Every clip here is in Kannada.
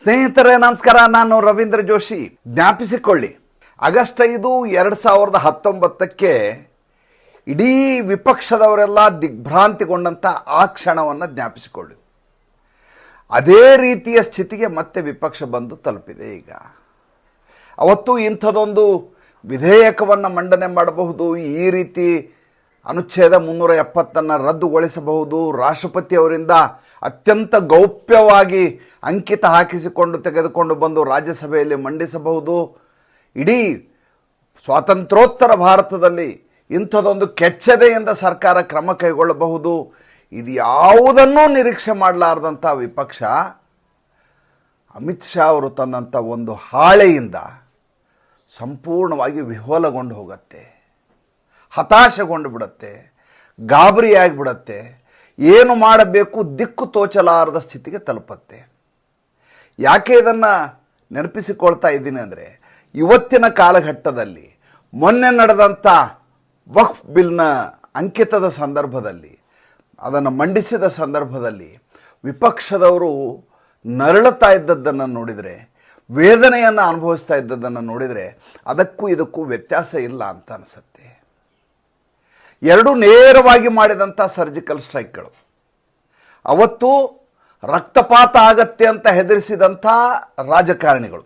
ಸ್ನೇಹಿತರೇ ನಮಸ್ಕಾರ, ನಾನು ರವೀಂದ್ರ ಜೋಶಿ. ಜ್ಞಾಪಿಸಿಕೊಳ್ಳಿ, ಆಗಸ್ಟ್ 5, 2019ಕ್ಕೆ ಇಡೀ ವಿಪಕ್ಷದವರೆಲ್ಲ ದಿಗ್ಭ್ರಾಂತಿಗೊಂಡಂಥ ಆ ಕ್ಷಣವನ್ನು ಜ್ಞಾಪಿಸಿಕೊಳ್ಳಿ. ಅದೇ ರೀತಿಯ ಸ್ಥಿತಿಗೆ ಮತ್ತೆ ವಿಪಕ್ಷ ಬಂದು ತಲುಪಿದೆ. ಈಗ ಅವತ್ತು ಇಂಥದೊಂದು ವಿಧೇಯಕವನ್ನು ಮಂಡನೆ ಮಾಡಬಹುದು, ಈ ರೀತಿ ಅನುಚ್ಛೇದ 370 ರದ್ದುಗೊಳಿಸಬಹುದು, ರಾಷ್ಟ್ರಪತಿಯವರಿಂದ ಅತ್ಯಂತ ಗೌಪ್ಯವಾಗಿ ಅಂಕಿತ ಹಾಕಿಸಿಕೊಂಡು ತೆಗೆದುಕೊಂಡು ಬಂದು ರಾಜ್ಯಸಭೆಯಲ್ಲಿ ಮಂಡಿಸಬಹುದು. ಇಡೀ ಸ್ವಾತಂತ್ರ್ಯೋತ್ತರ ಭಾರತದಲ್ಲಿ ಇಂಥದೊಂದು ಕೆಚ್ಚೆದೆಯಿಂದ ಸರ್ಕಾರ ಕ್ರಮ ಕೈಗೊಳ್ಳಬಹುದು. ಇದು ಯಾವುದನ್ನೂ ನಿರೀಕ್ಷೆ ಮಾಡಲಾರ್ದಂಥ ವಿಪಕ್ಷ ಅಮಿತ್ ಶಾ ಅವರು ತಂದಂಥ ಒಂದು ಹಾಳೆಯಿಂದ ಸಂಪೂರ್ಣವಾಗಿ ವಿಹ್ವಲಗೊಂಡು ಹೋಗುತ್ತೆ, ಹತಾಶೆಗೊಂಡು ಬಿಡುತ್ತೆ, ಗಾಬರಿಯಾಗಿಬಿಡತ್ತೆ, ಏನು ಮಾಡಬೇಕು ದಿಕ್ಕು ತೋಚಲಾರದ ಸ್ಥಿತಿಗೆ ತಲುಪತ್ತೆ. ಯಾಕೆ ಇದನ್ನು ನೆನಪಿಸಿಕೊಳ್ತಾ ಇದ್ದೀನಿ ಅಂದರೆ, ಇವತ್ತಿನ ಕಾಲಘಟ್ಟದಲ್ಲಿ ಮೊನ್ನೆ ನಡೆದಂಥ ವಕ್ಫ್ ಬಿಲ್ನ ಅಂಕಿತದ ಸಂದರ್ಭದಲ್ಲಿ, ಅದನ್ನು ಮಂಡಿಸಿದ ಸಂದರ್ಭದಲ್ಲಿ ವಿಪಕ್ಷದವರು ನರಳುತ್ತಾ ಇದ್ದದ್ದನ್ನು ನೋಡಿದರೆ, ವೇದನೆಯನ್ನು ಅನುಭವಿಸ್ತಾ ಇದ್ದದ್ದನ್ನು ನೋಡಿದರೆ ಅದಕ್ಕೂ ಇದಕ್ಕೂ ವ್ಯತ್ಯಾಸ ಇಲ್ಲ ಅಂತ ಅನಿಸುತ್ತೆ. ಎರಡು ನೇರವಾಗಿ ಮಾಡಿದಂಥ ಸರ್ಜಿಕಲ್ ಸ್ಟ್ರೈಕ್ಗಳು. ಅವತ್ತು ರಕ್ತಪಾತ ಆಗತ್ತೆ ಅಂತ ಹೆದರಿಸಿದಂಥ ರಾಜಕಾರಣಿಗಳು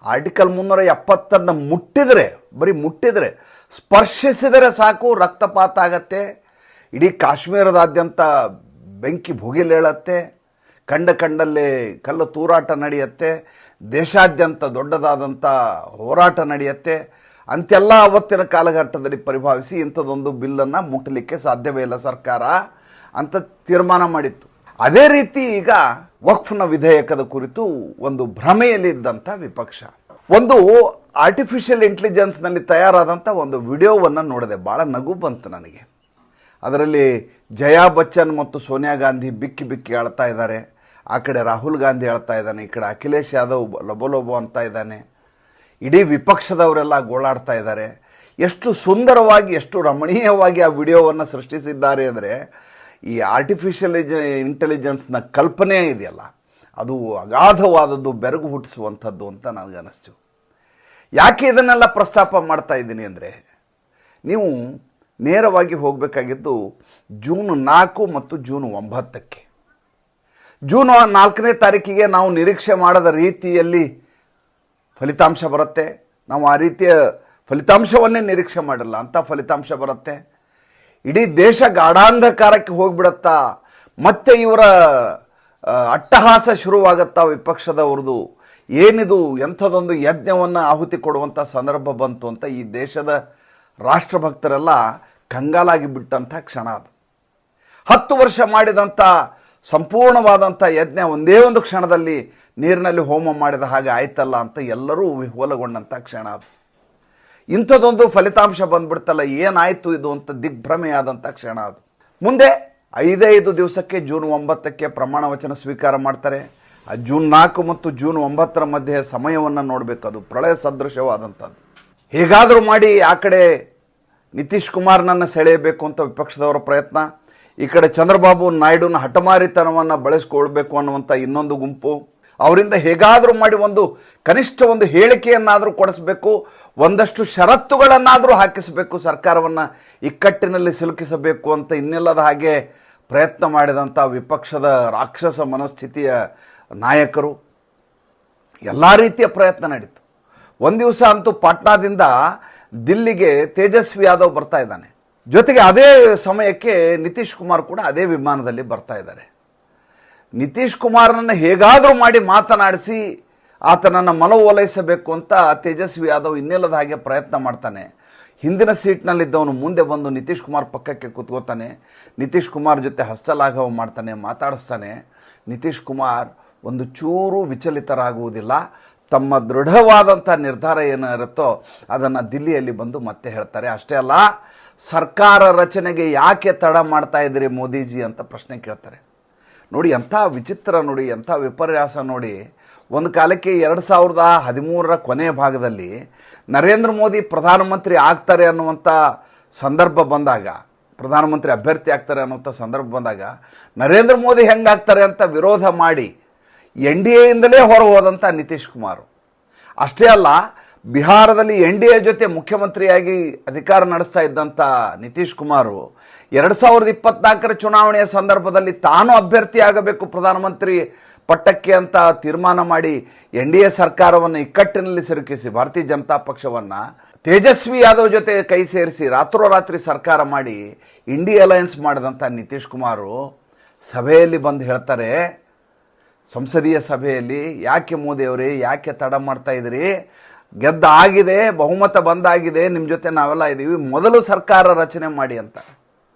ಆರ್ಟಿಕಲ್ 370 ಮುಟ್ಟಿದರೆ, ಬರೀ ಮುಟ್ಟಿದರೆ, ಸ್ಪರ್ಶಿಸಿದರೆ ಸಾಕು ರಕ್ತಪಾತ ಆಗತ್ತೆ, ಇಡೀ ಕಾಶ್ಮೀರದಾದ್ಯಂತ ಬೆಂಕಿ ಭುಗಿಲೇಳತ್ತೆ, ಕಂಡಲ್ಲೇ ಕಲ್ಲು ತೂರಾಟ ನಡೆಯುತ್ತೆ, ದೇಶಾದ್ಯಂತ ದೊಡ್ಡದಾದಂಥ ಹೋರಾಟ ನಡೆಯುತ್ತೆ ಅಂತೆಲ್ಲ ಅವತ್ತಿನ ಕಾಲಘಟ್ಟದಲ್ಲಿ ಪರಿಭಾವಿಸಿ ಇಂಥದ್ದೊಂದು ಬಿಲ್ಲನ್ನು ಮುಟ್ಟಲಿಕ್ಕೆ ಸಾಧ್ಯವೇ ಇಲ್ಲ ಸರ್ಕಾರ ಅಂತ ತೀರ್ಮಾನ ಮಾಡಿತ್ತು. ಅದೇ ರೀತಿ ಈಗ ವಕ್ಫ್ನ ವಿಧೇಯಕದ ಕುರಿತು ಒಂದು ಭ್ರಮೆಯಲ್ಲಿ ಇದ್ದಂಥ ವಿಪಕ್ಷ ಒಂದು ಆರ್ಟಿಫಿಷಿಯಲ್ ಇಂಟೆಲಿಜೆನ್ಸ್ನಲ್ಲಿ ತಯಾರಾದಂಥ ಒಂದು ವಿಡಿಯೋವನ್ನು ನೋಡಿದೆ. ಭಾಳ ನಗು ಬಂತು ನನಗೆ. ಅದರಲ್ಲಿ ಜಯಾ ಬಚ್ಚನ್ ಮತ್ತು ಸೋನಿಯಾ ಗಾಂಧಿ ಬಿಕ್ಕಿ ಬಿಕ್ಕಿ ಅಳ್ತಾ ಇದ್ದಾರೆ. ಆ ಕಡೆ ರಾಹುಲ್ ಗಾಂಧಿ ಅಳ್ತಾ ಇದ್ದಾನೆ, ಈ ಕಡೆ ಅಖಿಲೇಶ್ ಯಾದವ್ ಲೊಬೋ ಅಂತ ಇದ್ದಾನೆ. ಇಡೀ ವಿಪಕ್ಷದವರೆಲ್ಲ ಗೋಳಾಡ್ತಾ ಇದ್ದಾರೆ. ಎಷ್ಟು ಸುಂದರವಾಗಿ, ಎಷ್ಟು ರಮಣೀಯವಾಗಿ ಆ ವಿಡಿಯೋವನ್ನು ಸೃಷ್ಟಿಸಿದ್ದಾರೆ ಅಂದರೆ, ಈ ಆರ್ಟಿಫಿಷಿಯಲ್ ಇಂಟೆಲಿಜೆನ್ಸ್ನ ಕಲ್ಪನೆ ಇದೆಯಲ್ಲ, ಅದು ಅಗಾಧವಾದದ್ದು, ಬೆರಗು ಹುಟ್ಟಿಸುವಂಥದ್ದು ಅಂತ ನನಗನ್ನಿಸ್ತು. ಯಾಕೆ ಇದನ್ನೆಲ್ಲ ಪ್ರಸ್ತಾಪ ಮಾಡ್ತಾ ಇದ್ದೀನಿ ಅಂದರೆ, ನೀವು ನೇರವಾಗಿ ಹೋಗಬೇಕಾಗಿದ್ದು ಜೂನ್ 4 ಮತ್ತು ಜೂನ್ 9ಕ್ಕೆ. ಜೂನ್ 4ನೇ ತಾರೀಕಿಗೆ ನಾವು ನಿರೀಕ್ಷೆ ಮಾಡದ ರೀತಿಯಲ್ಲಿ ಫಲಿತಾಂಶ ಬರುತ್ತೆ. ನಾವು ಆ ರೀತಿಯ ಫಲಿತಾಂಶವನ್ನೇ ನಿರೀಕ್ಷೆ ಮಾಡಿಲ್ಲ, ಅಂಥ ಫಲಿತಾಂಶ ಬರುತ್ತೆ. ಇಡೀ ದೇಶ ಗಾಢಾಂಧಕಾರಕ್ಕೆ ಹೋಗಿಬಿಡತ್ತಾ, ಮತ್ತೆ ಇವರ ಅಟ್ಟಹಾಸ ಶುರುವಾಗತ್ತಾ ವಿಪಕ್ಷದವ್ರದ್ದು. ಏನಿದು, ಎಂಥದೊಂದು ಯಜ್ಞವನ್ನು ಆಹುತಿ ಕೊಡುವಂಥ ಸಂದರ್ಭ ಬಂತು ಅಂತ ಈ ದೇಶದ ರಾಷ್ಟ್ರಭಕ್ತರೆಲ್ಲ ಕಂಗಾಲಾಗಿ ಬಿಟ್ಟಂಥ ಕ್ಷಣ ಅದು. 10 ವರ್ಷ ಮಾಡಿದಂಥ ಸಂಪೂರ್ಣವಾದಂಥ ಯಜ್ಞ ಒಂದೇ ಒಂದು ಕ್ಷಣದಲ್ಲಿ ನೀರಿನಲ್ಲಿ ಹೋಮ ಮಾಡಿದ ಹಾಗೆ ಆಯ್ತಲ್ಲ ಅಂತ ಎಲ್ಲರೂ ವಿಹ್ವಲಗೊಂಡಂಥ ಕ್ಷಣ ಅದು. ಇಂಥದ್ದೊಂದು ಫಲಿತಾಂಶ ಬಂದ್ಬಿಡ್ತಲ್ಲ, ಏನಾಯಿತು ಇದು ಅಂತ ದಿಗ್ಭ್ರಮೆಯಾದಂಥ ಕ್ಷಣ ಅದು. ಮುಂದೆ 5 ದಿವಸಕ್ಕೆ ಜೂನ್ 9ಕ್ಕೆ ಪ್ರಮಾಣ ವಚನ ಸ್ವೀಕಾರ ಮಾಡ್ತಾರೆ. ಆ ಜೂನ್ 4 ಮತ್ತು ಜೂನ್ 9 ಮಧ್ಯೆ ಸಮಯವನ್ನು ನೋಡಬೇಕು, ಅದು ಪ್ರಳಯ ಸದೃಶವಾದಂಥದ್ದು. ಹೇಗಾದರೂ ಮಾಡಿ ಆ ಕಡೆ ನಿತೀಶ್ ಕುಮಾರ್ನನ್ನು ಸೆಳೆಯಬೇಕು ಅಂತ ವಿಪಕ್ಷದವರ ಪ್ರಯತ್ನ, ಈ ಕಡೆ ಚಂದ್ರಬಾಬು ನಾಯ್ಡುನ ಹಠಮಾರಿತನವನ್ನು ಬಳಸ್ಕೊಳ್ಬೇಕು ಅನ್ನುವಂಥ ಇನ್ನೊಂದು ಗುಂಪು, ಅವರಿಂದ ಹೇಗಾದರೂ ಮಾಡಿ ಕನಿಷ್ಠ ಒಂದು ಹೇಳಿಕೆಯನ್ನಾದರೂ ಕೊಡಿಸಬೇಕು, ಒಂದಷ್ಟು ಷರತ್ತುಗಳನ್ನಾದರೂ ಹಾಕಿಸಬೇಕು, ಸರ್ಕಾರವನ್ನು ಇಕ್ಕಟ್ಟಿನಲ್ಲಿ ಸಿಲುಕಿಸಬೇಕು ಅಂತ ಇನ್ನಿಲ್ಲದ ಹಾಗೆ ಪ್ರಯತ್ನ ಮಾಡಿದಂಥ ವಿಪಕ್ಷದ ರಾಕ್ಷಸ ಮನಸ್ಥಿತಿಯ ನಾಯಕರು. ಎಲ್ಲ ರೀತಿಯ ಪ್ರಯತ್ನ ನಡೀತು. ಒಂದು ದಿವಸ ಅಂತೂ ಪಾಟ್ನಾದಿಂದ ದಿಲ್ಲಿಗೆ ತೇಜಸ್ವಿ ಯಾದವ್ ಬರ್ತಾ ಇದ್ದಾನೆ, ಜೊತೆಗೆ ಅದೇ ಸಮಯಕ್ಕೆ ನಿತೀಶ್ ಕುಮಾರ್ ಕೂಡ ಅದೇ ವಿಮಾನದಲ್ಲಿ ಬರ್ತಾ ಇದ್ದಾರೆ. ನಿತೀಶ್ ಕುಮಾರ್ನನ್ನು ಹೇಗಾದರೂ ಮಾಡಿ ಮಾತನಾಡಿಸಿ ಆತನನ್ನು ಮನವೊಲೈಸಬೇಕು ಅಂತ ತೇಜಸ್ವಿ ಯಾದವ್ ಇನ್ನಿಲ್ಲದ ಹಾಗೆ ಪ್ರಯತ್ನ ಮಾಡ್ತಾನೆ. ಹಿಂದಿನ ಸೀಟ್ನಲ್ಲಿದ್ದವನು ಮುಂದೆ ಬಂದು ನಿತೀಶ್ ಕುಮಾರ್ ಪಕ್ಕಕ್ಕೆ ಕೂತ್ಕೋತಾನೆ, ನಿತೀಶ್ ಕುಮಾರ್ ಜೊತೆ ಹಸ್ತಲಾಘವ ಮಾಡ್ತಾನೆ, ಮಾತಾಡಿಸ್ತಾನೆ. ನಿತೀಶ್ ಕುಮಾರ್ ಒಂದು ಚೂರು ವಿಚಲಿತರಾಗುವುದಿಲ್ಲ, ತಮ್ಮ ದೃಢವಾದಂಥ ನಿರ್ಧಾರ ಏನಿರುತ್ತೋ ಅದನ್ನು ದಿಲ್ಲಿಯಲ್ಲಿ ಬಂದು ಮತ್ತೆ ಹೇಳ್ತಾರೆ. ಅಷ್ಟೇ ಅಲ್ಲ, ಸರ್ಕಾರ ರಚನೆಗೆ ಯಾಕೆ ತಡ ಮಾಡ್ತಾ ಇದ್ದೀರಿ ಮೋದಿಜಿ ಅಂತ ಪ್ರಶ್ನೆ ಕೇಳ್ತಾರೆ. ನೋಡಿ ಎಂಥ ವಿಚಿತ್ರ, ನೋಡಿ ಎಂಥ ವಿಪರ್ಯಾಸ. ನೋಡಿ, ಒಂದು ಕಾಲಕ್ಕೆ 2013 ಕೊನೆಯ ಭಾಗದಲ್ಲಿ ನರೇಂದ್ರ ಮೋದಿ ಪ್ರಧಾನಮಂತ್ರಿ ಆಗ್ತಾರೆ ಅನ್ನುವಂಥ ಸಂದರ್ಭ ಬಂದಾಗ, ಪ್ರಧಾನಮಂತ್ರಿ ಅಭ್ಯರ್ಥಿ ಆಗ್ತಾರೆ ಅನ್ನುವಂಥ ಸಂದರ್ಭ ಬಂದಾಗ ನರೇಂದ್ರ ಮೋದಿ ಹೆಂಗಾಗ್ತಾರೆ ಅಂತ ವಿರೋಧ ಮಾಡಿ NDAಯಿಂದಲೇ ಹೊರ ಹೋದಂಥ ನಿತೀಶ್ ಕುಮಾರ್. ಅಷ್ಟೇ ಅಲ್ಲ, ಬಿಹಾರದಲ್ಲಿ NDA ಜೊತೆ ಮುಖ್ಯಮಂತ್ರಿಯಾಗಿ ಅಧಿಕಾರ ನಡೆಸ್ತಾ ಇದ್ದಂಥ ನಿತೀಶ್ ಕುಮಾರ್ 2024 ಚುನಾವಣೆಯ ಸಂದರ್ಭದಲ್ಲಿ ತಾನು ಅಭ್ಯರ್ಥಿ ಆಗಬೇಕು ಪ್ರಧಾನಮಂತ್ರಿ ಪಟ್ಟಕ್ಕೆ ಅಂತ ತೀರ್ಮಾನ ಮಾಡಿ NDA ಸರ್ಕಾರವನ್ನು ಇಕ್ಕಟ್ಟಿನಲ್ಲಿ ಸಿಲುಕಿಸಿ ಭಾರತೀಯ ಜನತಾ ಪಕ್ಷವನ್ನು ತೇಜಸ್ವಿ ಯಾದವ್ ಜೊತೆ ಕೈ ಸೇರಿಸಿ ರಾತ್ರೋರಾತ್ರಿ ಸರ್ಕಾರ ಮಾಡಿ ಇಂಡಿಯಾ ಅಲಯನ್ಸ್ ಮಾಡಿದಂಥ ನಿತೀಶ್ ಕುಮಾರ್ ಸಭೆಯಲ್ಲಿ ಬಂದು ಹೇಳ್ತಾರೆ, ಸಂಸದೀಯ ಸಭೆಯಲ್ಲಿ, ಯಾಕೆ ಮೋದಿಯವರೇ ಯಾಕೆ ತಡ ಮಾಡ್ತಾ ಇದ್ದೀರಿ, ಗೆದ್ದ ಆಗಿದೆ, ಬಹುಮತ ಬಂದಾಗಿದೆ, ನಿಮ್ಮ ಜೊತೆ ನಾವೆಲ್ಲ ಇದ್ದೀವಿ, ಮೊದಲು ಸರ್ಕಾರ ರಚನೆ ಮಾಡಿ ಅಂತ.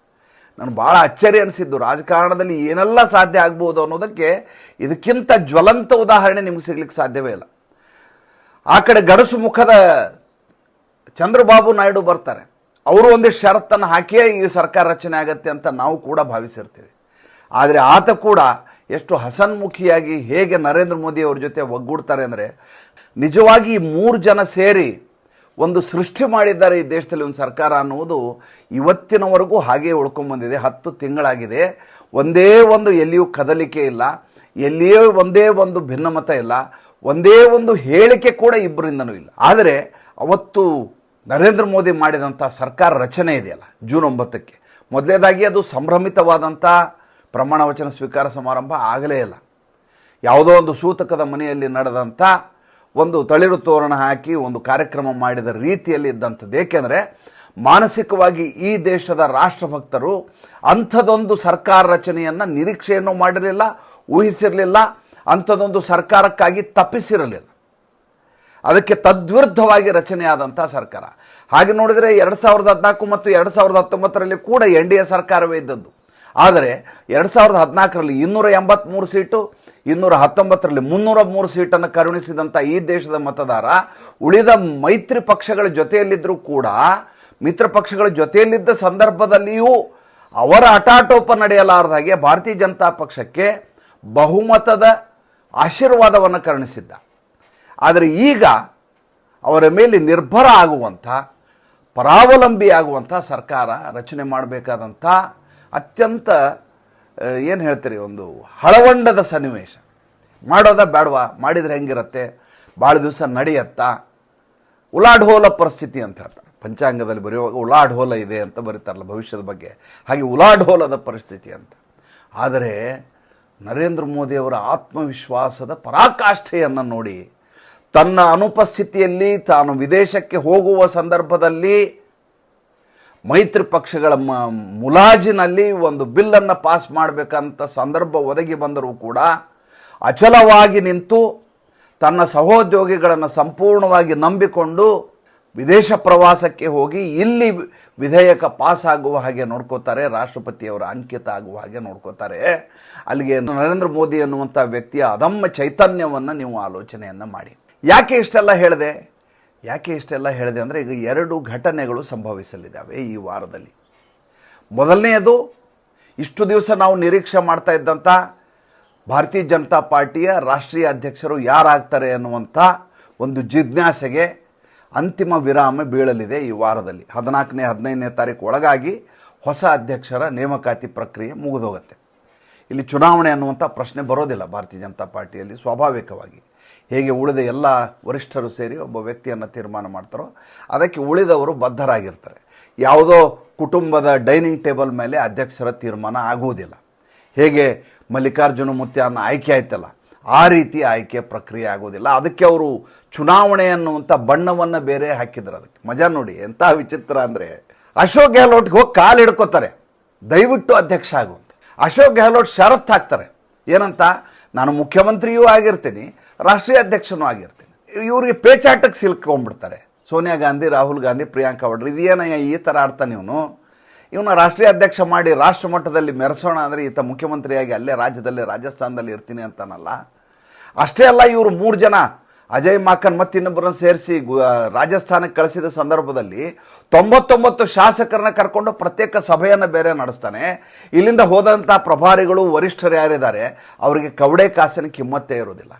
ನಾನು ಭಾಳ ಅಚ್ಚರಿ ಅನಿಸಿದ್ದು, ರಾಜಕಾರಣದಲ್ಲಿ ಏನೆಲ್ಲ ಸಾಧ್ಯ ಆಗ್ಬೋದು ಅನ್ನೋದಕ್ಕೆ ಇದಕ್ಕಿಂತ ಜ್ವಲಂತ ಉದಾಹರಣೆ ನಿಮ್ಗೆ ಸಿಗ್ಲಿಕ್ಕೆ ಸಾಧ್ಯವೇ ಇಲ್ಲ. ಆ ಕಡೆ ಗಡಸು ಮುಖದ ಚಂದ್ರಬಾಬು ನಾಯ್ಡು ಬರ್ತಾರೆ, ಅವರು ಒಂದಿಷ್ಟು ಷರತ್ತನ್ನು ಹಾಕಿಯೇ ಈ ಸರ್ಕಾರ ರಚನೆ ಆಗತ್ತೆ ಅಂತ ನಾವು ಕೂಡ ಭಾವಿಸಿರ್ತೀವಿ. ಆದರೆ ಆತ ಕೂಡ ಎಷ್ಟು ಹಸನ್ಮುಖಿಯಾಗಿ ಹೇಗೆ ನರೇಂದ್ರ ಮೋದಿ ಅವ್ರ ಜೊತೆ ಒಗ್ಗೂಡ್ತಾರೆ ಅಂದರೆ, ನಿಜವಾಗಿ 3 ಜನ ಸೇರಿ ಒಂದು ಸೃಷ್ಟಿ ಮಾಡಿದ್ದಾರೆ ಈ ದೇಶದಲ್ಲಿ ಒಂದು ಸರ್ಕಾರ ಅನ್ನುವುದು ಇವತ್ತಿನವರೆಗೂ ಹಾಗೇ ಉಳ್ಕೊಂಡ್ಬಂದಿದೆ. 10 ತಿಂಗಳಾಗಿದೆ, ಒಂದೇ ಒಂದು ಎಲ್ಲಿಯೂ ಕದಲಿಕೆ ಇಲ್ಲ, ಎಲ್ಲಿಯೂ ಒಂದೇ ಒಂದು ಭಿನ್ನಮತ ಇಲ್ಲ, ಒಂದೇ ಒಂದು ಹೇಳಿಕೆ ಕೂಡ ಇಬ್ಬರಿಂದನೂ ಇಲ್ಲ. ಆದರೆ ಅವತ್ತು ನರೇಂದ್ರ ಮೋದಿ ಮಾಡಿದಂಥ ಸರ್ಕಾರ ರಚನೆ ಇದೆಯಲ್ಲ ಜೂನ್ 9ಕ್ಕೆ, ಮೊದಲನೇದಾಗಿ ಅದು ಸಂಭ್ರಮಿತವಾದಂಥ ಪ್ರಮಾಣ ವಚನ ಸ್ವೀಕಾರ ಸಮಾರಂಭ ಆಗಲೇ ಇಲ್ಲ. ಯಾವುದೋ ಒಂದು ಸೂತಕದ ಮನೆಯಲ್ಲಿ ನಡೆದಂಥ ಒಂದು ತಳಿರು ತೋರಣ ಹಾಕಿ ಒಂದು ಕಾರ್ಯಕ್ರಮ ಮಾಡಿದ ರೀತಿಯಲ್ಲಿ ಇದ್ದಂಥದ್ದು. ಏಕೆಂದರೆ ಮಾನಸಿಕವಾಗಿ ಈ ದೇಶದ ರಾಷ್ಟ್ರಭಕ್ತರು ಅಂಥದ್ದೊಂದು ಸರ್ಕಾರ ರಚನೆಯನ್ನು ನಿರೀಕ್ಷೆಯನ್ನು ಮಾಡಿರಲಿಲ್ಲ, ಊಹಿಸಿರಲಿಲ್ಲ, ಅಂಥದ್ದೊಂದು ಸರ್ಕಾರಕ್ಕಾಗಿ ತಪ್ಪಿಸಿರಲಿಲ್ಲ. ಅದಕ್ಕೆ ತದ್ವಿರುದ್ಧವಾಗಿ ರಚನೆಯಾದಂಥ ಸರ್ಕಾರ. ಹಾಗೆ ನೋಡಿದರೆ 2014 ಮತ್ತು 2019ರಲ್ಲಿ ಕೂಡ NDA ಸರ್ಕಾರವೇ ಇದ್ದದ್ದು. ಆದರೆ 2014ರಲ್ಲಿ 283 ಸೀಟು, 219ರಲ್ಲಿ 303 ಸೀಟನ್ನು ಕರುಣಿಸಿದಂಥ ಈ ದೇಶದ ಮತದಾರ ಉಳಿದ ಮೈತ್ರಿ ಪಕ್ಷಗಳ ಜೊತೆಯಲ್ಲಿದ್ದರೂ ಕೂಡ, ಮಿತ್ರ ಪಕ್ಷಗಳ ಜೊತೆಯಲ್ಲಿದ್ದ ಸಂದರ್ಭದಲ್ಲಿಯೂ ಅವರ ಹಠಾಟೋಪ ನಡೆಯಲಾರದ ಹಾಗೆ ಭಾರತೀಯ ಜನತಾ ಪಕ್ಷಕ್ಕೆ ಬಹುಮತದ ಆಶೀರ್ವಾದವನ್ನು ಕರುಣಿಸಿದ್ದ. ಆದರೆ ಈಗ ಅವರ ಮೇಲೆ ನಿರ್ಭರ ಆಗುವಂಥ, ಪರಾವಲಂಬಿ ಆಗುವಂಥ ಸರ್ಕಾರ ರಚನೆ ಮಾಡಬೇಕಾದಂಥ ಅತ್ಯಂತ ಏನು ಹೇಳ್ತೀರಿ, ಒಂದು ಹಳವಂಡದ ಸನ್ನಿವೇಶ. ಮಾಡೋದ ಬೇಡವಾ, ಮಾಡಿದರೆ ಹೆಂಗಿರುತ್ತೆ, ಭಾಳ ದಿವಸ ನಡೆಯತ್ತಾ, ಉಲಾಢೋಲ ಪರಿಸ್ಥಿತಿ ಅಂತ ಹೇಳ್ತಾರೆ ಪಂಚಾಂಗದಲ್ಲಿ ಬರೆಯುವಾಗ. ಉಲಾಢೋಲ ಇದೆ ಅಂತ ಬರೀತಾರಲ್ಲ ಭವಿಷ್ಯದ ಬಗ್ಗೆ, ಹಾಗೆ ಉಲಾಢೋಲದ ಪರಿಸ್ಥಿತಿ ಅಂತ. ಆದರೆ ನರೇಂದ್ರ ಮೋದಿಯವರ ಆತ್ಮವಿಶ್ವಾಸದ ಪರಾಕಾಷ್ಠೆಯನ್ನು ನೋಡಿ, ತನ್ನ ಅನುಪಸ್ಥಿತಿಯಲ್ಲಿ ತಾನು ವಿದೇಶಕ್ಕೆ ಹೋಗುವ ಸಂದರ್ಭದಲ್ಲಿ ಮೈತ್ರಿ ಪಕ್ಷಗಳ ಮುಲಾಜಿನಲ್ಲಿ ಒಂದು ಬಿಲ್ಲನ್ನು ಪಾಸ್ ಮಾಡಬೇಕಂತ ಸಂದರ್ಭ ಒದಗಿ ಬಂದರೂ ಕೂಡ ಅಚಲವಾಗಿ ನಿಂತು ತನ್ನ ಸಹೋದ್ಯೋಗಿಗಳನ್ನು ಸಂಪೂರ್ಣವಾಗಿ ನಂಬಿಕೊಂಡು ವಿದೇಶ ಪ್ರವಾಸಕ್ಕೆ ಹೋಗಿ ಇಲ್ಲಿ ವಿಧೇಯಕ ಪಾಸ್ ಆಗುವ ಹಾಗೆ ನೋಡ್ಕೋತಾರೆ, ರಾಷ್ಟ್ರಪತಿಯವರ ಅಂಕಿತ ಆಗುವ ಹಾಗೆ ನೋಡ್ಕೋತಾರೆ. ಅಲ್ಲಿಗೆ ನರೇಂದ್ರ ಮೋದಿ ಅನ್ನುವಂಥ ವ್ಯಕ್ತಿಯ ಅದಮ್ಯ ಚೈತನ್ಯವನ್ನು ನೀವು ಆಲೋಚನೆಯನ್ನು ಮಾಡಿ. ಯಾಕೆ ಇಷ್ಟೆಲ್ಲ ಹೇಳಿದೆ ಅಂದರೆ, ಈಗ 2 ಘಟನೆಗಳು ಸಂಭವಿಸಲಿದ್ದಾವೆ ಈ ವಾರದಲ್ಲಿ. ಮೊದಲನೆಯದು, ಇಷ್ಟು ದಿವಸ ನಾವು ನಿರೀಕ್ಷೆ ಮಾಡ್ತಾ ಇದ್ದಂಥ ಭಾರತೀಯ ಜನತಾ ಪಾರ್ಟಿಯ ರಾಷ್ಟ್ರೀಯ ಅಧ್ಯಕ್ಷರು ಯಾರಾಗ್ತಾರೆ ಅನ್ನುವಂಥ ಒಂದು ಜಿಜ್ಞಾಸೆಗೆ ಅಂತಿಮ ವಿರಾಮ ಬೀಳಲಿದೆ ಈ ವಾರದಲ್ಲಿ. 14ನೇ 15ನೇ ತಾರೀಕು ಒಳಗಾಗಿ ಹೊಸ ಅಧ್ಯಕ್ಷರ ನೇಮಕಾತಿ ಪ್ರಕ್ರಿಯೆ ಮುಗಿದೋಗುತ್ತೆ. ಇಲ್ಲಿ ಚುನಾವಣೆ ಅನ್ನುವಂಥ ಪ್ರಶ್ನೆ ಬರೋದಿಲ್ಲ ಭಾರತೀಯ ಜನತಾ ಪಾರ್ಟಿಯಲ್ಲಿ. ಸ್ವಾಭಾವಿಕವಾಗಿ ಹೇಗೆ ಉಳಿದ ಎಲ್ಲ ವರಿಷ್ಠರು ಸೇರಿ ಒಬ್ಬ ವ್ಯಕ್ತಿಯನ್ನು ತೀರ್ಮಾನ ಮಾಡ್ತಾರೋ ಅದಕ್ಕೆ ಉಳಿದವರು ಬದ್ಧರಾಗಿರ್ತಾರೆ. ಯಾವುದೋ ಕುಟುಂಬದ ಡೈನಿಂಗ್ ಟೇಬಲ್ ಮೇಲೆ ಅಧ್ಯಕ್ಷರ ತೀರ್ಮಾನ ಆಗುವುದಿಲ್ಲ. ಹೇಗೆ ಮಲ್ಲಿಕಾರ್ಜುನ ಮುತ್ಯಾನ ಆಯ್ಕೆ ಆಯ್ತಲ್ಲ, ಆ ರೀತಿ ಆಯ್ಕೆ ಪ್ರಕ್ರಿಯೆ ಆಗೋದಿಲ್ಲ. ಅದಕ್ಕೆ ಅವರು ಚುನಾವಣೆ ಅನ್ನುವಂಥ ಬಣ್ಣವನ್ನು ಬೇರೆ ಹಾಕಿದ್ರು. ಅದಕ್ಕೆ ಮಜಾ ನೋಡಿ, ಎಂಥ ವಿಚಿತ್ರ ಅಂದರೆ, ಅಶೋಕ್ ಗೆಹ್ಲೋಟ್ಗೆ ಹೋಗಿ ಕಾಲು ಹಿಡ್ಕೋತಾರೆ, ದಯವಿಟ್ಟು ಅಧ್ಯಕ್ಷ ಆಗುವಂತ. ಅಶೋಕ್ ಗೆಹ್ಲೋಟ್ ಷರತ್ತು ಹಾಕ್ತಾರೆ, ಏನಂತ, ನಾನು ಮುಖ್ಯಮಂತ್ರಿಯೂ ಆಗಿರ್ತೀನಿ, ರಾಷ್ಟ್ರೀಯ ಅಧ್ಯಕ್ಷನೂ ಆಗಿರ್ತೀನಿ. ಇವರಿಗೆ ಪೇಚಾಟಕ್ಕೆ ಸಿಲ್ಕೊಂಡ್ಬಿಡ್ತಾರೆ ಸೋನಿಯಾ ಗಾಂಧಿ, ರಾಹುಲ್ ಗಾಂಧಿ, ಪ್ರಿಯಾಂಕಾ ವಾಡ್ರಾ. ಇದೇನಯ್ಯ ಈ ಥರ ಆಡ್ತಾನೆ ಇವನು ರಾಷ್ಟ್ರೀಯ ಅಧ್ಯಕ್ಷ ಮಾಡಿ ರಾಷ್ಟ್ರ ಮಟ್ಟದಲ್ಲಿ ಮೆರೆಸೋಣ ಅಂದರೆ ಈತ ಮುಖ್ಯಮಂತ್ರಿಯಾಗಿ ಅಲ್ಲೇ ರಾಜ್ಯದಲ್ಲಿ ರಾಜಸ್ಥಾನದಲ್ಲಿ ಇರ್ತೀನಿ ಅಂತಾನಲ್ಲ. ಅಷ್ಟೇ ಅಲ್ಲ, ಇವರು 3 ಜನ ಅಜಯ್ ಮಾಕನ್ ಮತ್ತು ಇನ್ನೊಬ್ಬರನ್ನು ಸೇರಿಸಿ ರಾಜಸ್ಥಾನಕ್ಕೆ ಕಳಿಸಿದ ಸಂದರ್ಭದಲ್ಲಿ 99 ಶಾಸಕರನ್ನ ಕರ್ಕೊಂಡು ಪ್ರತ್ಯೇಕ ಸಭೆಯನ್ನು ಬೇರೆ ನಡೆಸ್ತಾನೆ. ಇಲ್ಲಿಂದ ಹೋದಂಥ ಪ್ರಭಾರಿಗಳು ವರಿಷ್ಠರು ಯಾರಿದ್ದಾರೆ ಅವರಿಗೆ ಕವಡೆ ಕಾಸಿನ ಕಿಮ್ಮತ್ತೇ ಇರೋದಿಲ್ಲ.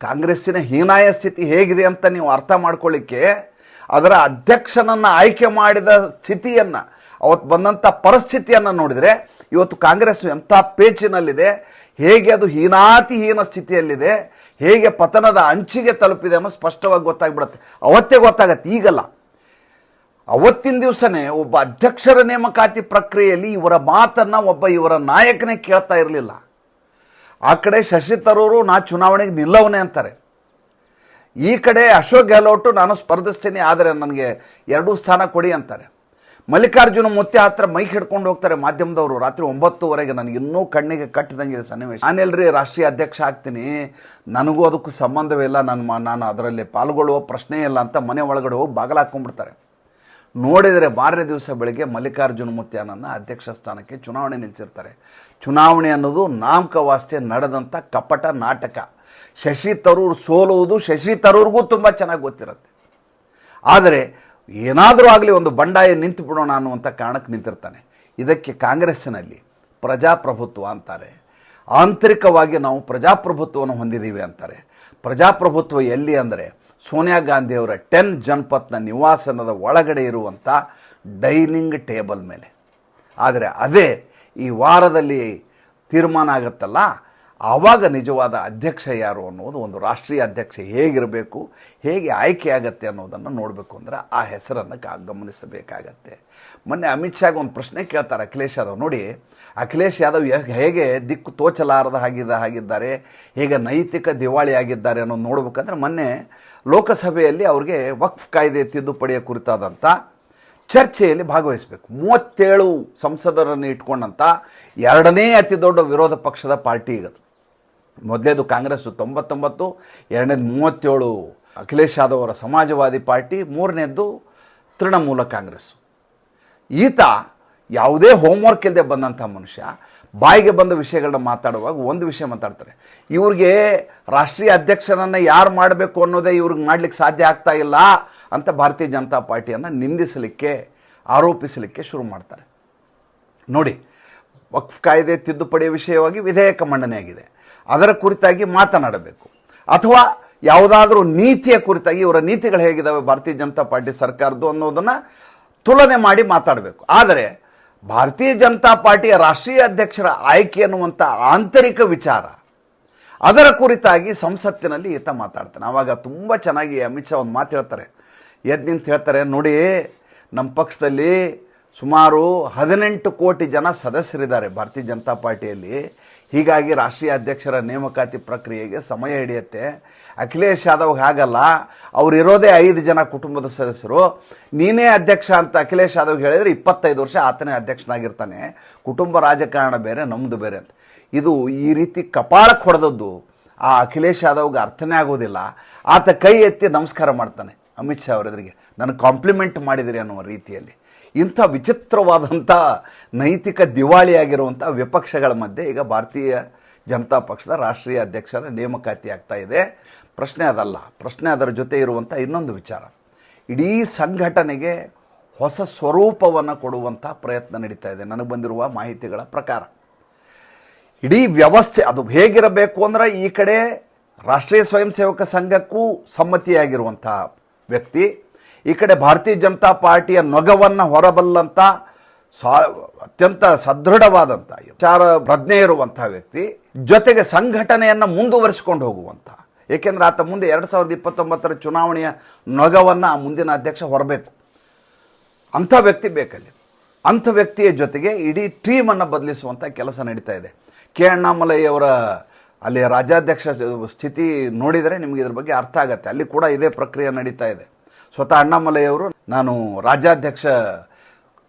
ಕಾಂಗ್ರೆಸ್ಸಿನ ಹೀನಾಯ ಸ್ಥಿತಿ ಹೇಗಿದೆ ಅಂತ ನೀವು ಅರ್ಥ ಮಾಡ್ಕೊಳ್ಳಿಕ್ಕೆ ಅದರ ಅಧ್ಯಕ್ಷನನ್ನು ಆಯ್ಕೆ ಮಾಡಿದ ಸ್ಥಿತಿಯನ್ನು, ಅವತ್ತು ಬಂದಂಥ ಪರಿಸ್ಥಿತಿಯನ್ನು ನೋಡಿದರೆ ಇವತ್ತು ಕಾಂಗ್ರೆಸ್ ಎಂಥ ಪೇಚಿನಲ್ಲಿದೆ, ಹೇಗೆ ಅದು ಹೀನಾತಿಹೀನ ಸ್ಥಿತಿಯಲ್ಲಿದೆ, ಹೇಗೆ ಪತನದ ಅಂಚಿಗೆ ತಲುಪಿದೆ ಅನ್ನೋ ಸ್ಪಷ್ಟವಾಗಿ ಗೊತ್ತಾಗ್ಬಿಡುತ್ತೆ. ಅವತ್ತೇ ಗೊತ್ತಾಗತ್ತೆ, ಈಗಲ್ಲ. ಅವತ್ತಿನ ದಿವಸನೇ ಒಬ್ಬ ಅಧ್ಯಕ್ಷರ ನೇಮಕಾತಿ ಪ್ರಕ್ರಿಯೆಯಲ್ಲಿ ಇವರ ಮಾತನ್ನು ಇವರ ನಾಯಕನೇ ಕೇಳ್ತಾ ಇರಲಿಲ್ಲ. ಆ ಕಡೆ ಶಶಿ ತರೂರು ನಾ ಚುನಾವಣೆಗೆ ನಿಲ್ಲವನೇ ಅಂತಾರೆ, ಈ ಕಡೆ ಅಶೋಕ್ ಗೆಹ್ಲೋಟು ನಾನು ಸ್ಪರ್ಧಿಸ್ತೀನಿ ಆದರೆ ನನಗೆ 2 ಸ್ಥಾನ ಕೊಡಿ ಅಂತಾರೆ. ಮಲ್ಲಿಕಾರ್ಜುನ ಮೊತ್ತೆ ಹತ್ರ ಮೈಕ್ ಹಿಡ್ಕೊಂಡು ಹೋಗ್ತಾರೆ ಮಾಧ್ಯಮದವರು ರಾತ್ರಿ 9:00ವರೆಗೆ. ನನಗೆ ಇನ್ನೂ ಕಣ್ಣಿಗೆ ಕಟ್ಟಿದಂಗಿದೆ ಸನ್ನಿವೇಶ. ನಾನೆಲ್ಲರಿ ರಾಷ್ಟ್ರೀಯ ಅಧ್ಯಕ್ಷ ಆಗ್ತೀನಿ, ನನಗೂ ಅದಕ್ಕೂ ಸಂಬಂಧವೇ ಇಲ್ಲ, ನಾನು ಅದರಲ್ಲಿ ಪಾಲ್ಗೊಳ್ಳುವ ಪ್ರಶ್ನೆ ಇಲ್ಲ ಅಂತ ಮನೆ ಒಳಗಡೆ ಹೋಗಿ ಬಾಗಿಲು ಹಾಕ್ಕೊಂಡ್ಬಿಡ್ತಾರೆ. ನೋಡಿದರೆ ಮಾರನೇ ದಿವಸ ಬೆಳಗ್ಗೆ ಮಲ್ಲಿಕಾರ್ಜುನ ಮೊತ್ತೆನನ್ನು ಅಧ್ಯಕ್ಷ ಸ್ಥಾನಕ್ಕೆ ಚುನಾವಣೆ ನಿಲ್ಲಿಸಿರ್ತಾರೆ. ಚುನಾವಣೆ ಅನ್ನೋದು ನಾಮಕವಾಸ್ತೆ ನಡೆದಂಥ ಕಪಟ ನಾಟಕ. ಶಶಿ ತರೂರು ಸೋಲುವುದು ಶಶಿ ತರೂರಿಗೂ ತುಂಬ ಚೆನ್ನಾಗಿ ಗೊತ್ತಿರುತ್ತೆ. ಆದರೆ ಏನಾದರೂ ಆಗಲಿ ಒಂದು ಬಂಡಾಯ ನಿಂತು ಬಿಡೋಣ ಅನ್ನುವಂಥ ಕಾರಣಕ್ಕೆ ನಿಂತಿರ್ತಾನೆ. ಇದಕ್ಕೆ ಕಾಂಗ್ರೆಸ್ಸಿನಲ್ಲಿ ಪ್ರಜಾಪ್ರಭುತ್ವ ಅಂತಾರೆ. ಆಂತರಿಕವಾಗಿ ನಾವು ಪ್ರಜಾಪ್ರಭುತ್ವವನ್ನು ಹೊಂದಿದ್ದೀವಿ ಅಂತಾರೆ. ಪ್ರಜಾಪ್ರಭುತ್ವ ಎಲ್ಲಿ ಅಂದರೆ ಸೋನಿಯಾ ಗಾಂಧಿಯವರ 10 ಜನಪಥ್ನ ನಿವಾಸನದ ಒಳಗಡೆ ಇರುವಂಥ ಡೈನಿಂಗ್ ಟೇಬಲ್ ಮೇಲೆ. ಆದರೆ ಅದೇ ಈ ವಾರದಲ್ಲಿ ತೀರ್ಮಾನ ಆಗುತ್ತಲ್ಲ, ಆವಾಗ ನಿಜವಾದ ಅಧ್ಯಕ್ಷ ಯಾರು ಅನ್ನೋದು, ಒಂದು ರಾಷ್ಟ್ರೀಯ ಅಧ್ಯಕ್ಷ ಹೇಗಿರಬೇಕು, ಹೇಗೆ ಆಯ್ಕೆ ಆಗತ್ತೆ ಅನ್ನೋದನ್ನು ನೋಡಬೇಕು ಅಂದರೆ ಆ ಹೆಸರನ್ನು ಗಮನಿಸಬೇಕಾಗತ್ತೆ. ಮೊನ್ನೆ ಅಮಿತ್ ಶಾಗೆ ಒಂದು ಪ್ರಶ್ನೆ ಕೇಳ್ತಾರೆ ಅಖಿಲೇಶ್ ಯಾದವ್. ನೋಡಿ, ಅಖಿಲೇಶ್ ಯಾದವ್ ಹೇಗೆ ದಿಕ್ಕು ತೋಚಲಾರದ ಆಗಿದ್ದಾರೆ, ಹೇಗೆ ನೈತಿಕ ದಿವಾಳಿಯಾಗಿದ್ದಾರೆ ಅನ್ನೋದು ನೋಡ್ಬೇಕಂದ್ರೆ ಮೊನ್ನೆ ಲೋಕಸಭೆಯಲ್ಲಿ ಅವ್ರಿಗೆ ವಕ್ಫ್ ಕಾಯ್ದೆ ತಿದ್ದುಪಡಿಯ ಕುರಿತಾದಂಥ ಚರ್ಚೆಯಲ್ಲಿ ಭಾಗವಹಿಸಬೇಕು. 37 ಸಂಸದರನ್ನು ಇಟ್ಕೊಂಡಂಥ 2ನೇ ಅತಿ ದೊಡ್ಡ ವಿರೋಧ ಪಕ್ಷದ ಪಾರ್ಟಿ ಈಗದು. ಮೊದಲೇದು ಕಾಂಗ್ರೆಸ್ಸು 99, 2ನೇದು 37 ಅಖಿಲೇಶ್ ಯಾದವ್ ಅವರ ಸಮಾಜವಾದಿ ಪಾರ್ಟಿ, 3ನೇದು ತೃಣಮೂಲ ಕಾಂಗ್ರೆಸ್ಸು. ಈತ ಯಾವುದೇ ಹೋಮ್ವರ್ಕ್ ಇಲ್ಲದೆ ಬಂದಂಥ ಮನುಷ್ಯ ಬಾಯಿಗೆ ಬಂದ ವಿಷಯಗಳನ್ನ ಮಾತಾಡುವಾಗ ಒಂದು ವಿಷಯ ಮಾತಾಡ್ತಾರೆ, ಇವ್ರಿಗೆ ರಾಷ್ಟ್ರೀಯ ಅಧ್ಯಕ್ಷರನ್ನು ಯಾರು ಮಾಡಬೇಕು ಅನ್ನೋದೇ ಇವ್ರಿಗೆ ಮಾಡಲಿಕ್ಕೆ ಸಾಧ್ಯ ಆಗ್ತಾ ಇಲ್ಲ ಅಂತ ಭಾರತೀಯ ಜನತಾ ಪಾರ್ಟಿಯನ್ನು ನಿಂದಿಸಲಿಕ್ಕೆ, ಆರೋಪಿಸಲಿಕ್ಕೆ ಶುರು ಮಾಡ್ತಾರೆ. ನೋಡಿ, ವಕ್ಫ್ ಕಾಯ್ದೆ ತಿದ್ದುಪಡಿಯ ವಿಷಯವಾಗಿ ವಿಧೇಯಕ ಮಂಡನೆಯಾಗಿದೆ, ಅದರ ಕುರಿತಾಗಿ ಮಾತನಾಡಬೇಕು. ಅಥವಾ ಯಾವುದಾದ್ರೂ ನೀತಿಯ ಕುರಿತಾಗಿ ಇವರ ನೀತಿಗಳು ಹೇಗಿದ್ದಾವೆ ಭಾರತೀಯ ಜನತಾ ಪಾರ್ಟಿ ಸರ್ಕಾರದ್ದು ಅನ್ನೋದನ್ನು ತುಲನೆ ಮಾಡಿ ಮಾತಾಡಬೇಕು. ಆದರೆ ಭಾರತೀಯ ಜನತಾ ಪಾರ್ಟಿಯ ರಾಷ್ಟ್ರೀಯ ಅಧ್ಯಕ್ಷರ ಆಯ್ಕೆ ಅನ್ನುವಂಥ ಆಂತರಿಕ ವಿಚಾರ, ಅದರ ಕುರಿತಾಗಿ ಸಂಸತ್ತಿನಲ್ಲಿ ಈತ ಮಾತಾಡ್ತಾನೆ. ಆವಾಗ ತುಂಬ ಚೆನ್ನಾಗಿ ಅಮಿತ್ ಶಾ ಒಂದು ಮಾತು ಹೇಳ್ತಾರೆ, ಎದ್ದು ನಿಂತು ಹೇಳ್ತಾರೆ, ನೋಡಿ ನಮ್ಮ ಪಕ್ಷದಲ್ಲಿ ಸುಮಾರು 18 ಕೋಟಿ ಜನ ಸದಸ್ಯರಿದ್ದಾರೆ ಭಾರತೀಯ ಜನತಾ ಪಾರ್ಟಿಯಲ್ಲಿ, ಹೀಗಾಗಿ ರಾಷ್ಟ್ರೀಯ ಅಧ್ಯಕ್ಷರ ನೇಮಕಾತಿ ಪ್ರಕ್ರಿಯೆಗೆ ಸಮಯ ಹಿಡಿಯುತ್ತೆ. ಅಖಿಲೇಶ್ ಯಾದವ್ ಹಾಗಲ್ಲ, ಅವರಿರೋದೇ 5 ಜನ ಕುಟುಂಬದ ಸದಸ್ಯರು, ನೀನೇ ಅಧ್ಯಕ್ಷ ಅಂತ ಅಖಿಲೇಶ್ ಯಾದವ್ ಹೇಳಿದರೆ 25 ವರ್ಷ ಆತನೇ ಅಧ್ಯಕ್ಷನಾಗಿರ್ತಾನೆ, ಕುಟುಂಬ ರಾಜಕಾರಣ ಬೇರೆ ನಮ್ಮದು ಬೇರೆ ಅಂತ. ಇದು ಈ ರೀತಿ ಕಪಾಳಕ್ಕೆ ಹೊಡೆದದ್ದು ಆ ಅಖಿಲೇಶ್ ಯಾದವ್ಗೆ ಅರ್ಥನೇ ಆಗೋದಿಲ್ಲ. ಆತ ಕೈ ಎತ್ತಿ ನಮಸ್ಕಾರ ಮಾಡ್ತಾನೆ ಅಮಿತ್ ಶಾ ಅವರೆದುರಿಗೆ, ನನಗೆ ಕಾಂಪ್ಲಿಮೆಂಟ್ ಮಾಡಿದಿರಿ ಅನ್ನುವ ರೀತಿಯಲ್ಲಿ. ಇಂಥ ವಿಚಿತ್ರವಾದಂಥ ನೈತಿಕ ದಿವಾಳಿಯಾಗಿರುವಂಥ ವಿಪಕ್ಷಗಳ ಮಧ್ಯೆ ಈಗ ಭಾರತೀಯ ಜನತಾ ಪಕ್ಷದ ರಾಷ್ಟ್ರೀಯ ಅಧ್ಯಕ್ಷರ ನೇಮಕಾತಿ ಆಗ್ತಾ ಇದೆ. ಪ್ರಶ್ನೆ ಅದಲ್ಲ, ಪ್ರಶ್ನೆ ಅದರ ಜೊತೆ ಇರುವಂಥ ಇನ್ನೊಂದು ವಿಚಾರ, ಇಡೀ ಸಂಘಟನೆಗೆ ಹೊಸ ಸ್ವರೂಪವನ್ನು ಕೊಡುವಂಥ ಪ್ರಯತ್ನ ನಡೀತಾ ಇದೆ. ನನಗೆ ಬಂದಿರುವ ಮಾಹಿತಿಗಳ ಪ್ರಕಾರ ಇಡೀ ವ್ಯವಸ್ಥೆ ಅದು ಹೇಗಿರಬೇಕು ಅಂದರೆ, ಈ ಕಡೆ ರಾಷ್ಟ್ರೀಯ ಸ್ವಯಂ ಸೇವಕ ಸಂಘಕ್ಕೂ ಸಮ್ಮತಿಯಾಗಿರುವಂಥ ವ್ಯಕ್ತಿ, ಈ ಕಡೆ ಭಾರತೀಯ ಜನತಾ ಪಾರ್ಟಿಯ ನೊಗವನ್ನು ಹೊರಬಲ್ಲಂಥ ಅತ್ಯಂತ ಸದೃಢವಾದಂಥ ವಿಚಾರ ಪ್ರಜ್ಞೆ ಇರುವಂಥ ವ್ಯಕ್ತಿ, ಜೊತೆಗೆ ಸಂಘಟನೆಯನ್ನು ಮುಂದುವರಿಸಿಕೊಂಡು ಹೋಗುವಂಥ, ಏಕೆಂದರೆ ಆತ ಮುಂದೆ 2029 ಚುನಾವಣೆಯ ನೊಗವನ್ನು ಆ ಮುಂದಿನ ಅಧ್ಯಕ್ಷ ಹೊರಬೇಕು, ಅಂಥ ವ್ಯಕ್ತಿ ಬೇಕಲ್ಲಿ. ಅಂಥ ವ್ಯಕ್ತಿಯ ಜೊತೆಗೆ ಇಡೀ ಟೀಮನ್ನು ಬದಲಿಸುವಂಥ ಕೆಲಸ ನಡೀತಾ ಇದೆ. ಕೆ ಅಣ್ಣಾಮಲೈ ಅವರ ಅಲ್ಲಿ ರಾಜ್ಯಾಧ್ಯಕ್ಷ ಸ್ಥಿತಿ ನೋಡಿದರೆ ನಿಮಗೆ ಇದ್ರ ಬಗ್ಗೆ ಅರ್ಥ ಆಗುತ್ತೆ. ಅಲ್ಲಿ ಕೂಡ ಇದೇ ಪ್ರಕ್ರಿಯೆ ನಡೀತಾ ಇದೆ. ಸ್ವತಃ ಅಣ್ಣಾಮಲೈ ಅವರು ನಾನು ರಾಜ್ಯಾಧ್ಯಕ್ಷ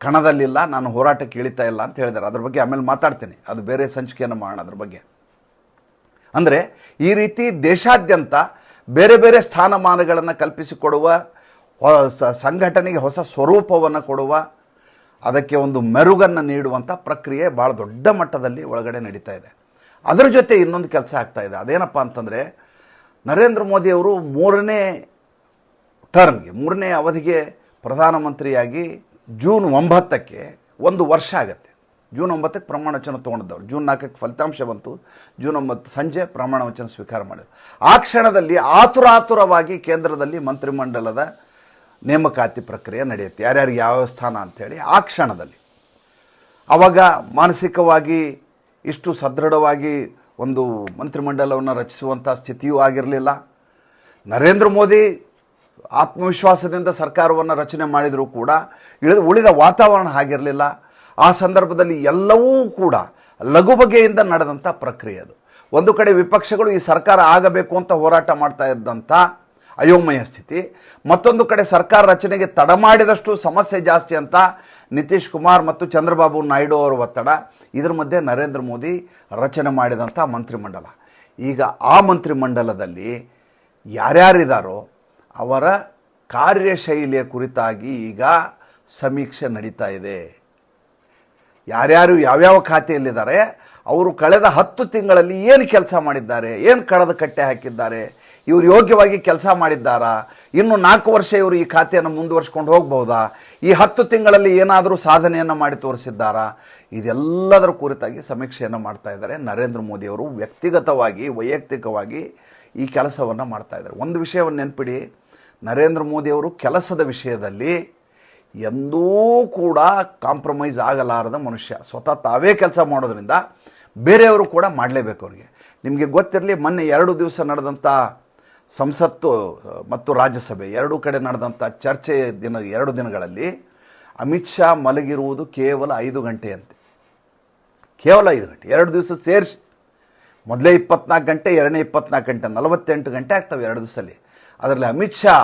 ಕಣದಲ್ಲಿಲ್ಲ, ನಾನು ಹೋರಾಟಕ್ಕೆ ಇಳಿತಾ ಇಲ್ಲ ಅಂತ ಹೇಳಿದ್ದಾರೆ. ಅದ್ರ ಬಗ್ಗೆ ಆಮೇಲೆ ಮಾತಾಡ್ತೀನಿ, ಅದು ಬೇರೆ ಸಂಚಿಕೆಯನ್ನು ಮಾಡೋಣ ಅದ್ರ ಬಗ್ಗೆ. ಅಂದರೆ ಈ ರೀತಿ ದೇಶಾದ್ಯಂತ ಬೇರೆ ಬೇರೆ ಸ್ಥಾನಮಾನಗಳನ್ನು ಕಲ್ಪಿಸಿಕೊಡುವ, ಸಂಘಟನೆಗೆ ಹೊಸ ಸ್ವರೂಪವನ್ನು ಕೊಡುವ, ಅದಕ್ಕೆ ಒಂದು ಮೆರುಗನ್ನು ನೀಡುವಂಥ ಪ್ರಕ್ರಿಯೆ ಭಾಳ ದೊಡ್ಡ ಮಟ್ಟದಲ್ಲಿ ಒಳಗಡೆ ನಡೀತಾ ಇದೆ. ಅದರ ಜೊತೆ ಇನ್ನೊಂದು ಕೆಲಸ ಆಗ್ತಾ ಇದೆ. ಅದೇನಪ್ಪ ಅಂತಂದರೆ, ನರೇಂದ್ರ ಮೋದಿಯವರು 3ನೇ ಟರ್ಮ್ಗೆ, 3ನೇ ಅವಧಿಗೆ ಪ್ರಧಾನಮಂತ್ರಿಯಾಗಿ ಜೂನ್ 9ಕ್ಕೆ 1 ವರ್ಷ ಆಗುತ್ತೆ. ಜೂನ್ 9ಕ್ಕೆ ಪ್ರಮಾಣ ವಚನ ತೊಗೊಂಡಿದ್ದವರು, ಜೂನ್ 4ಕ್ಕೆ ಫಲಿತಾಂಶ ಬಂತು, ಜೂನ್ 9 ಸಂಜೆ ಪ್ರಮಾಣ ವಚನ ಸ್ವೀಕಾರ ಮಾಡಿದರು. ಆ ಕ್ಷಣದಲ್ಲಿ ಆತುರಾತುರವಾಗಿ ಕೇಂದ್ರದಲ್ಲಿ ಮಂತ್ರಿಮಂಡಲದ ನೇಮಕಾತಿ ಪ್ರಕ್ರಿಯೆ ನಡೆಯುತ್ತೆ, ಯಾರ್ಯಾರಿಗೆ ಯಾವ ಸ್ಥಾನ ಅಂಥೇಳಿ. ಆ ಕ್ಷಣದಲ್ಲಿ ಆವಾಗ ಮಾನಸಿಕವಾಗಿ ಇಷ್ಟು ಸದೃಢವಾಗಿ ಒಂದು ಮಂತ್ರಿಮಂಡಲವನ್ನು ರಚಿಸುವಂಥ ಸ್ಥಿತಿಯೂ ಆಗಿರಲಿಲ್ಲ. ನರೇಂದ್ರ ಮೋದಿ ಆತ್ಮವಿಶ್ವಾಸದಿಂದ ಸರ್ಕಾರವನ್ನು ರಚನೆ ಮಾಡಿದರೂ ಕೂಡ ಉಳಿದ ವಾತಾವರಣ ಆಗಿರಲಿಲ್ಲ. ಆ ಸಂದರ್ಭದಲ್ಲಿ ಎಲ್ಲವೂ ಕೂಡ ಲಘು ಬಗೆಯಿಂದ ನಡೆದಂಥ ಪ್ರಕ್ರಿಯೆ ಅದು. ಒಂದು ಕಡೆ ವಿಪಕ್ಷಗಳು ಈ ಸರ್ಕಾರ ಆಗಬೇಕು ಅಂತ ಹೋರಾಟ ಮಾಡ್ತಾ ಇದ್ದಂಥ ಅಯೋಮಯ ಸ್ಥಿತಿ, ಮತ್ತೊಂದು ಕಡೆ ಸರ್ಕಾರ ರಚನೆಗೆ ತಡ ಮಾಡಿದಷ್ಟು ಸಮಸ್ಯೆ ಜಾಸ್ತಿ ಅಂತ ನಿತೀಶ್ ಕುಮಾರ್ ಮತ್ತು ಚಂದ್ರಬಾಬು ನಾಯ್ಡು ಅವರ ಒತ್ತಡ. ಇದರ ಮಧ್ಯೆ ನರೇಂದ್ರ ಮೋದಿ ರಚನೆ ಮಾಡಿದಂಥ ಮಂತ್ರಿಮಂಡಲ. ಈಗ ಆ ಮಂತ್ರಿಮಂಡಲದಲ್ಲಿ ಯಾರ್ಯಾರಿದ್ದಾರೋ ಅವರ ಕಾರ್ಯಶೈಲಿಯ ಕುರಿತಾಗಿ ಈಗ ಸಮೀಕ್ಷೆ ನಡೀತಾ ಇದೆ. ಯಾರ್ಯಾರು ಯಾವ್ಯಾವ ಖಾತೆಯಲ್ಲಿದ್ದಾರೆ, ಅವರು ಕಳೆದ 10 ತಿಂಗಳಲ್ಲಿ ಏನು ಕೆಲಸ ಮಾಡಿದ್ದಾರೆ, ಏನು ಕಳೆದ ಕಟ್ಟೆ ಹಾಕಿದ್ದಾರೆ, ಇವರು ಯೋಗ್ಯವಾಗಿ ಕೆಲಸ ಮಾಡಿದ್ದಾರಾ, ಇನ್ನು 4 ವರ್ಷ ಇವರು ಈ ಖಾತೆಯನ್ನು ಮುಂದುವರ್ಸ್ಕೊಂಡು ಹೋಗ್ಬೋದಾ, ಈ 10 ತಿಂಗಳಲ್ಲಿ ಏನಾದರೂ ಸಾಧನೆಯನ್ನು ಮಾಡಿ ತೋರಿಸಿದ್ದಾರಾ, ಇದೆಲ್ಲದರ ಕುರಿತಾಗಿ ಸಮೀಕ್ಷೆಯನ್ನು ಮಾಡ್ತಾ ಇದ್ದಾರೆ. ನರೇಂದ್ರ ಮೋದಿಯವರು ವ್ಯಕ್ತಿಗತವಾಗಿ ವೈಯಕ್ತಿಕವಾಗಿ ಈ ಕೆಲಸವನ್ನು ಮಾಡ್ತಾ ಇದ್ದಾರೆ. ಒಂದು ವಿಷಯವನ್ನು ನೆನಪಿಡಿ, ನರೇಂದ್ರ ಮೋದಿಯವರು ಕೆಲಸದ ವಿಷಯದಲ್ಲಿ ಎಂದೂ ಕೂಡ ಕಾಂಪ್ರಮೈಸ್ ಆಗಲಾರದ ಮನುಷ್ಯ. ಸ್ವತಃ ತಾವೇ ಕೆಲಸ ಮಾಡೋದ್ರಿಂದ ಬೇರೆಯವರು ಕೂಡ ಮಾಡಲೇಬೇಕು ಅವ್ರಿಗೆ. ನಿಮಗೆ ಗೊತ್ತಿರಲಿ, ಮೊನ್ನೆ 2 ದಿವಸ ನಡೆದಂಥ ಸಂಸತ್ತು ಮತ್ತು ರಾಜ್ಯಸಭೆ ಎರಡೂ ಕಡೆ ನಡೆದಂಥ ಚರ್ಚೆ 2 ದಿನಗಳಲ್ಲಿ ಅಮಿತ್ ಶಾ ಮಲಗಿರುವುದು ಕೇವಲ 5 ಗಂಟೆಯಂತೆ. ಕೇವಲ 5 ಗಂಟೆ, 2 ದಿವಸ ಸೇರಿಸಿ. ಮೊದಲೇ 24 ಗಂಟೆ, ಎರಡನೇ 24 ಗಂಟೆ, 48 ಗಂಟೆ ಆಗ್ತವೆ 2 ದಿವಸದಲ್ಲಿ. ಅದರಲ್ಲಿ ಅಮಿತ್ ಶಾ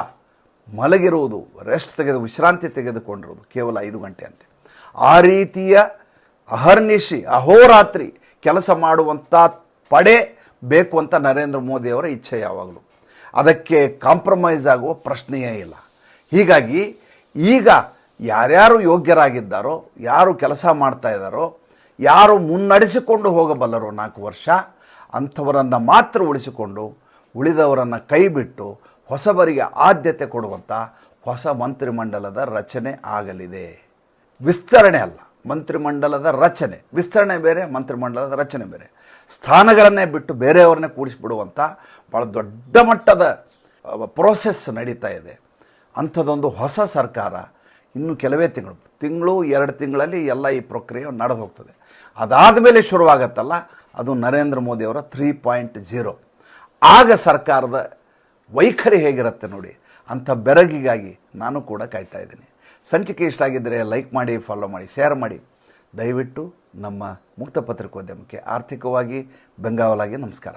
ಮಲಗಿರುವುದು, ರೆಸ್ಟ್ ವಿಶ್ರಾಂತಿ ತೆಗೆದುಕೊಂಡಿರುವುದು ಕೇವಲ 5 ಗಂಟೆ ಅಂತೆ. ಆ ರೀತಿಯ ಅಹರ್ನಿಶಿ ಅಹೋರಾತ್ರಿ ಕೆಲಸ ಮಾಡುವಂಥ ಪಡೆ ಬೇಕು ಅಂತ ನರೇಂದ್ರ ಮೋದಿಯವರ ಇಚ್ಛೆ ಯಾವಾಗಲೂ. ಅದಕ್ಕೆ ಕಾಂಪ್ರಮೈಸ್ ಆಗುವ ಪ್ರಶ್ನೆಯೇ ಇಲ್ಲ. ಹೀಗಾಗಿ ಈಗ ಯಾರ್ಯಾರು ಯೋಗ್ಯರಾಗಿದ್ದಾರೋ, ಯಾರು ಕೆಲಸ ಮಾಡ್ತಾ ಇದ್ದಾರೋ, ಯಾರು ಮುನ್ನಡೆಸಿಕೊಂಡು ಹೋಗಬಲ್ಲರೋ 4 ವರ್ಷ, ಅಂಥವರನ್ನು ಮಾತ್ರ ಉಳಿಸಿಕೊಂಡು ಉಳಿದವರನ್ನು ಕೈಬಿಟ್ಟು ಹೊಸಬರಿಗೆ ಆದ್ಯತೆ ಕೊಡುವಂಥ ಹೊಸ ಮಂತ್ರಿಮಂಡಲದ ರಚನೆ ಆಗಲಿದೆ. ವಿಸ್ತರಣೆ ಅಲ್ಲ, ಮಂತ್ರಿಮಂಡಲದ ರಚನೆ. ವಿಸ್ತರಣೆ ಬೇರೆ, ಮಂತ್ರಿಮಂಡಲದ ರಚನೆ ಬೇರೆ. ಸ್ಥಾನಗಳನ್ನೇ ಬಿಟ್ಟು ಬೇರೆಯವ್ರನ್ನೇ ಕೂಡಿಸಿಬಿಡುವಂಥ ಭಾಳ ದೊಡ್ಡ ಮಟ್ಟದ ಪ್ರೋಸೆಸ್ ನಡೀತಾ ಇದೆ. ಅಂಥದ್ದೊಂದು ಹೊಸ ಸರ್ಕಾರ ಇನ್ನು ಕೆಲವೇ ತಿಂಗಳು 2 ತಿಂಗಳಲ್ಲಿ ಎಲ್ಲ ಈ ಪ್ರಕ್ರಿಯೆ ನಡೆದು ಹೋಗ್ತದೆ. ಅದಾದ ಮೇಲೆ ಶುರುವಾಗತ್ತಲ್ಲ, ಅದು ನರೇಂದ್ರ ಮೋದಿಯವರ 3.0. ಆಗ ಸರ್ಕಾರದ ವೈಖರಿ ಹೇಗಿರುತ್ತೆ ನೋಡಿ. ಅಂಥ ಬೆರಗಿಗಾಗಿ ನಾನು ಕೂಡ ಕಾಯ್ತಾ ಇದ್ದೀನಿ. ಸಂಚಿಕೆ ಇಷ್ಟ ಆಗಿದ್ದರೆ ಲೈಕ್ ಮಾಡಿ, ಫಾಲೋ ಮಾಡಿ, ಶೇರ್ ಮಾಡಿ. ದಯವಿಟ್ಟು ನಮ್ಮ ಮುಕ್ತ ಪತ್ರಿಕೋದ್ಯಮಕ್ಕೆ ಆರ್ಥಿಕವಾಗಿ ಬೆಂಗಾವಲಾಗಿ ನಮಸ್ಕಾರ.